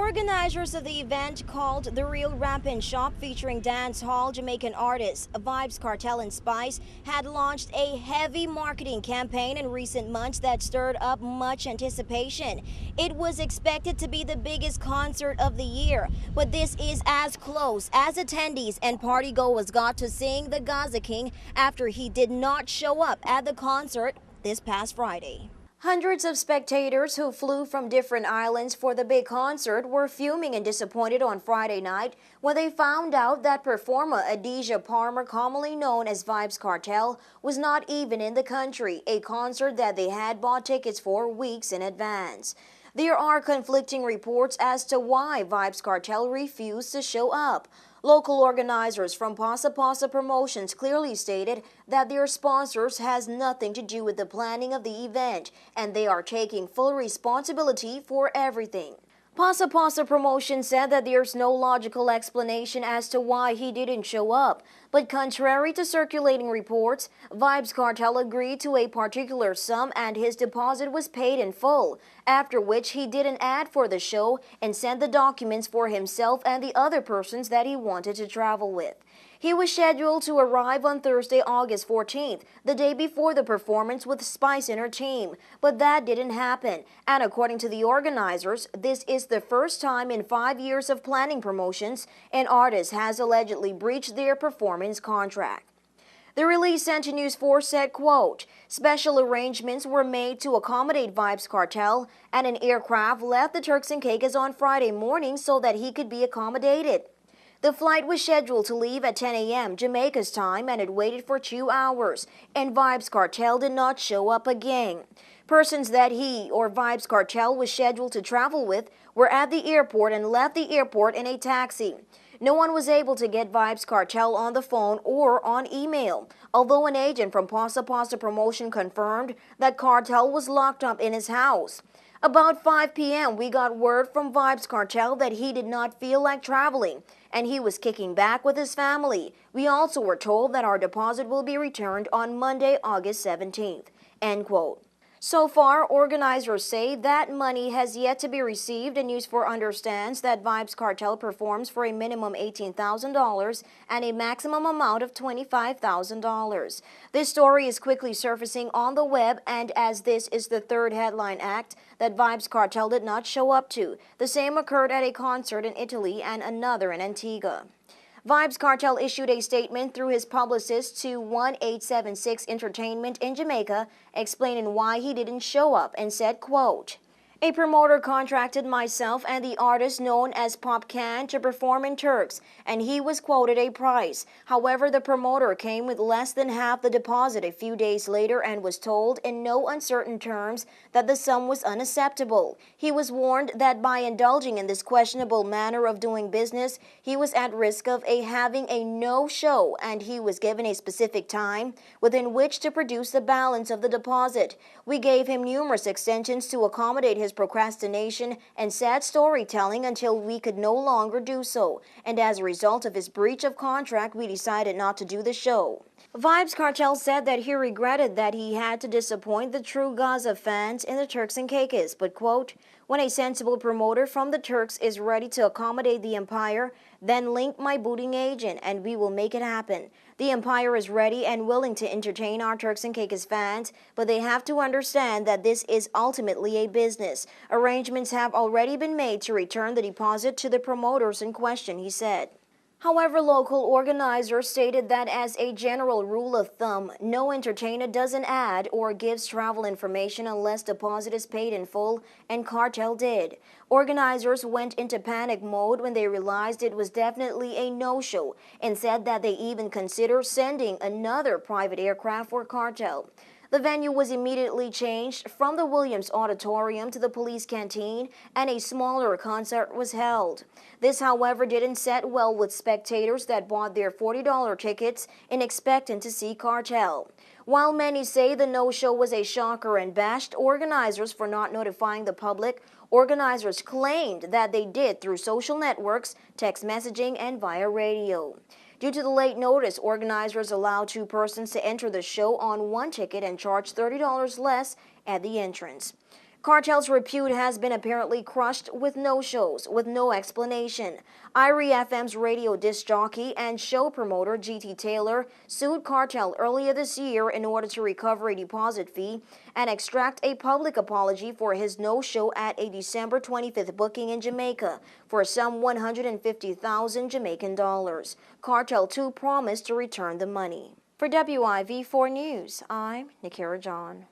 Organizers of the event called The Real Rappin' Shop, featuring dance hall Jamaican artists Vybz Cartel and Spice, had launched a heavy marketing campaign in recent months that stirred up much anticipation. It was expected to be the biggest concert of the year, but this is as close as attendees and partygoers got to seeing the Gaza King after he did not show up at the concert this past Friday. Hundreds of spectators who flew from different islands for the big concert were fuming and disappointed on Friday night when they found out that performer Adidja Palmer, commonly known as Vybz Cartel, was not even in the country, a concert that they had bought tickets for weeks in advance. There are conflicting reports as to why Vybz Cartel refused to show up. Local organizers from Pasa Pasa Promotions clearly stated that their sponsors has nothing to do with the planning of the event, and they are taking full responsibility for everything. Pasa Pasa Promotions said that there's no logical explanation as to why he didn't show up, but contrary to circulating reports, Vybz Cartel agreed to a particular sum and his deposit was paid in full, after which he did an ad for the show and sent the documents for himself and the other persons that he wanted to travel with. He was scheduled to arrive on Thursday, August 14th, the day before the performance with Spice and her team, but that didn't happen. And according to the organizers, this is the first time in 5 years of planning promotions an artist has allegedly breached their performance contract. The release sent to News 4 said, quote, "Special arrangements were made to accommodate Vybz Cartel, and an aircraft left the Turks and Caicos on Friday morning so that he could be accommodated. The flight was scheduled to leave at 10 a.m. Jamaica's time, and it waited for 2 hours, and Vybz Cartel did not show up again. Persons that he or Vybz Cartel was scheduled to travel with were at the airport and left the airport in a taxi. No one was able to get Vybz Cartel on the phone or on email, although an agent from Pasa Pasa Promotion confirmed that Cartel was locked up in his house. About 5 p.m., we got word from Vybz Cartel that he did not feel like traveling, and he was kicking back with his family. We also were told that our deposit will be returned on Monday, August 17th. End quote. So far, organizers say that money has yet to be received, and News 4 understands that Vybz Cartel performs for a minimum $18,000 and a maximum amount of $25,000. This story is quickly surfacing on the web, and as this is the third headline act that Vybz Cartel did not show up to, the same occurred at a concert in Italy and another in Antigua. Vybz Cartel issued a statement through his publicist to 1876 Entertainment in Jamaica explaining why he didn't show up and said, quote, "A promoter contracted myself and the artist known as Pop Can to perform in Turks, and he was quoted a price. However, the promoter came with less than half the deposit a few days later and was told in no uncertain terms that the sum was unacceptable. He was warned that by indulging in this questionable manner of doing business, he was at risk of having a no-show, and he was given a specific time within which to produce the balance of the deposit. We gave him numerous extensions to accommodate his procrastination and sad storytelling until we could no longer do so, and as a result of his breach of contract, we decided not to do the show." Vybz Cartel said that he regretted that he had to disappoint the true Gaza fans in the Turks and Caicos, but, quote, "When a sensible promoter from the Turks is ready to accommodate the Empire, then link my booting agent and we will make it happen. The Empire is ready and willing to entertain our Turks and Caicos fans, but they have to understand that this is ultimately a business. Arrangements have already been made to return the deposit to the promoters in question," he said. However, local organizers stated that as a general rule of thumb, no entertainer does an ad or gives travel information unless deposit is paid in full, and Cartel did. Organizers went into panic mode when they realized it was definitely a no-show and said that they even considered sending another private aircraft for Cartel. The venue was immediately changed from the Williams Auditorium to the police canteen, and a smaller concert was held. This, however, didn't set well with spectators that bought their $40 tickets in expecting to see Cartel. While many say the no-show was a shocker and bashed organizers for not notifying the public, organizers claimed that they did through social networks, text messaging, and via radio. Due to the late notice, organizers allowed 2 persons to enter the show on one ticket and charged $30 less at the entrance. Cartel's repute has been apparently crushed with no shows, with no explanation. Irie FM's radio disc jockey and show promoter G.T. Taylor sued Cartel earlier this year in order to recover a deposit fee and extract a public apology for his no-show at a December 25th booking in Jamaica for some 150,000 Jamaican dollars. Cartel, too, promised to return the money. For WIV4 News, I'm Nikira John.